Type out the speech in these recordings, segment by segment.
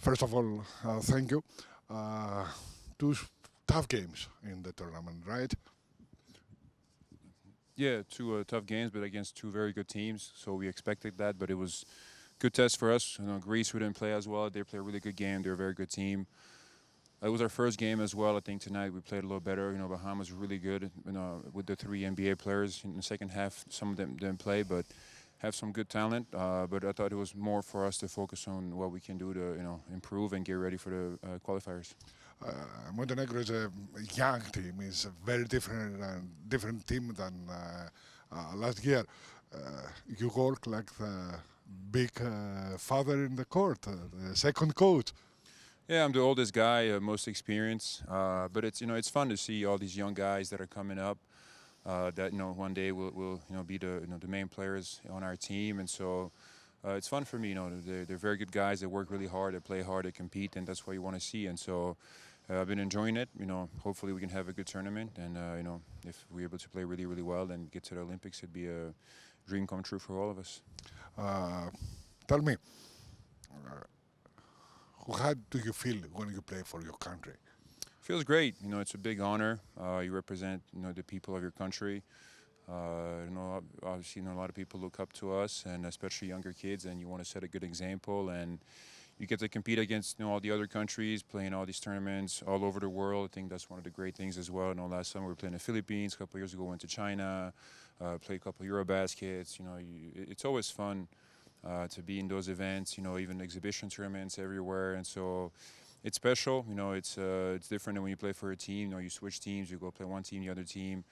First of all, thank you. Two tough games in the tournament, right? Yeah, two tough games, but against two very good teams. So we expected that, but it was good test for us. Greece, who didn't play as well, they played a really good game. They're a very good team. It was our first game as well. I think tonight we played a little better. Bahamas were really good. With the three NBA players in the second half, some of them didn't play, but have some good talent. But I thought it was more for us to focus on what we can do to improve and get ready for the qualifiers. Montenegro is a young team. It's a very different team than last year. You work like the big father in the court, the second coach. Yeah, I'm the oldest guy, most experienced. But it's fun to see all these young guys that are coming up. That one day will be the main players on our team, and so it's fun for me. They're very good guys. They work really hard. They play hard. They compete, and that's what you want to see. And so I've been enjoying it. Hopefully we can have a good tournament, and if we're able to play really, really well and get to the Olympics, it'd be a dream come true for all of us. Tell me, how do you feel when you play for your country? Feels great. It's a big honor. You represent, the people of your country. Obviously, a lot of people look up to us, and especially younger kids, and you want to set a good example. And you get to compete against, all the other countries, playing all these tournaments all over the world. I think that's one of the great things as well. Last summer we were playing in the Philippines. A couple of years ago, went to China, played a couple of Eurobaskets. It's always fun to be in those events. Even exhibition tournaments everywhere, and so. It's special, it's different than when you play for a team. You switch teams, you go play one team, the other team.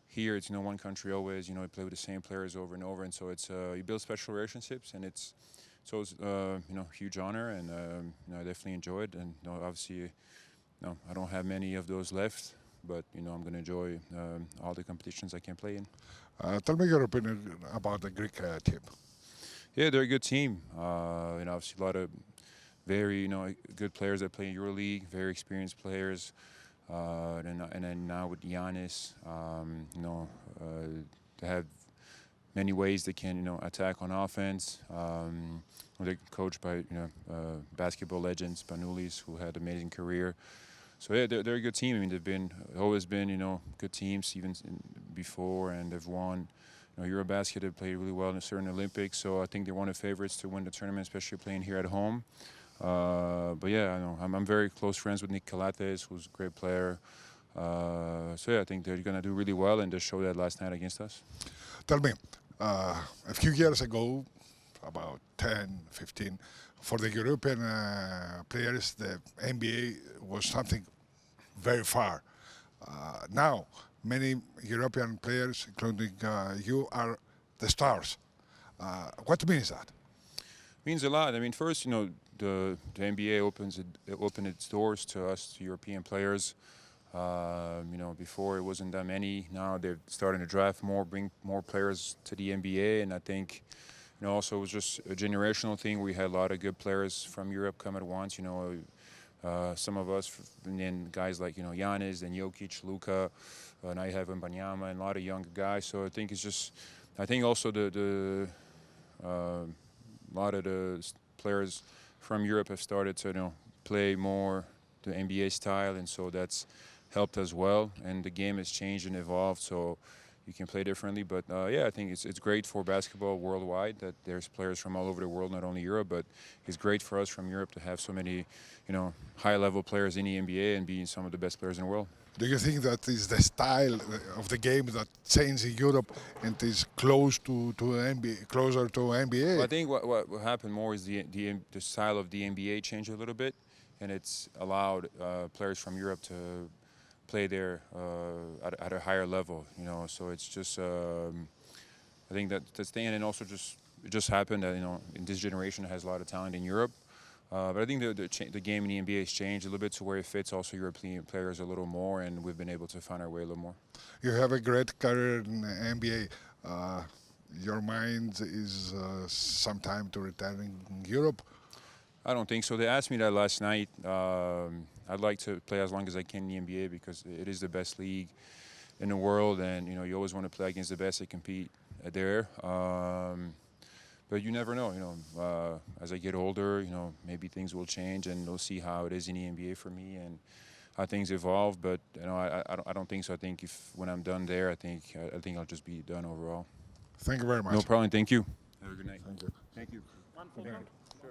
Here, it's one country always. You play with the same players over and over, and so it's you build special relationships, and it's huge honor, and I definitely enjoy it. And obviously, I don't have many of those left, but I'm going to enjoy all the competitions I can play in. Tell me your opinion about the Greek team. Yeah, they're a good team. Obviously a lot of very good players that play in EuroLeague, very experienced players, and then now with Giannis, they have many ways they can attack on offense. They're coached by basketball legends, Panoulis, who had an amazing career. So yeah, they're a good team. I mean, they've always been good teams even before, and they've won. Eurobasket, they played really well in certain Olympics, so I think they're one of the favorites to win the tournament, especially playing here at home. But yeah, I'm very close friends with Nick Calates, who's a great player. So yeah, I think they're going to do really well, and they showed that last night against us. Tell me, a few years ago, about 10, 15, for the European players, the NBA was something very far. Now, many European players, including you, are the stars. What means that? Means a lot. I mean, first, the NBA opened its doors to us, to European players. Before it wasn't that many. Now they're starting to draft more, bring more players to the NBA, and I think, also it was just a generational thing. We had a lot of good players from Europe come at once. Some of us, and then guys like Giannis and Jokic, Luka. Now you have Mbanyama and a lot of younger guys. So I think it's just, I think also a lot of the players from Europe have started to play more the NBA style, and so that's helped as well. And the game has changed and evolved, so you can play differently. But yeah, I think it's great for basketball worldwide that there's players from all over the world, not only Europe, but it's great for us from Europe to have so many high-level players in the NBA and being some of the best players in the world. Do you think that is the style of the game that changed in Europe and is closer to NBA? Well, I think what happened more is the style of the NBA changed a little bit, and it's allowed players from Europe to play there at a higher level. So it's just I think that's the end, and also it just happened that in this generation it has a lot of talent in Europe. But I think the game in the NBA has changed a little bit to where it fits also European players a little more, and we've been able to find our way a little more. You have a great career in the NBA. Your mind is sometime to return in Europe? I don't think so. They asked me that last night. I'd like to play as long as I can in the NBA because it is the best league in the world, and you always want to play against the best that compete there. But you never know, as I get older, maybe things will change, and we'll see how it is in the NBA for me and how things evolve. But I don't think so. I think when I'm done there, I think I'll just be done overall. Thank you very much. No problem. Thank you. Have a good night. Thank you. Thank you. One full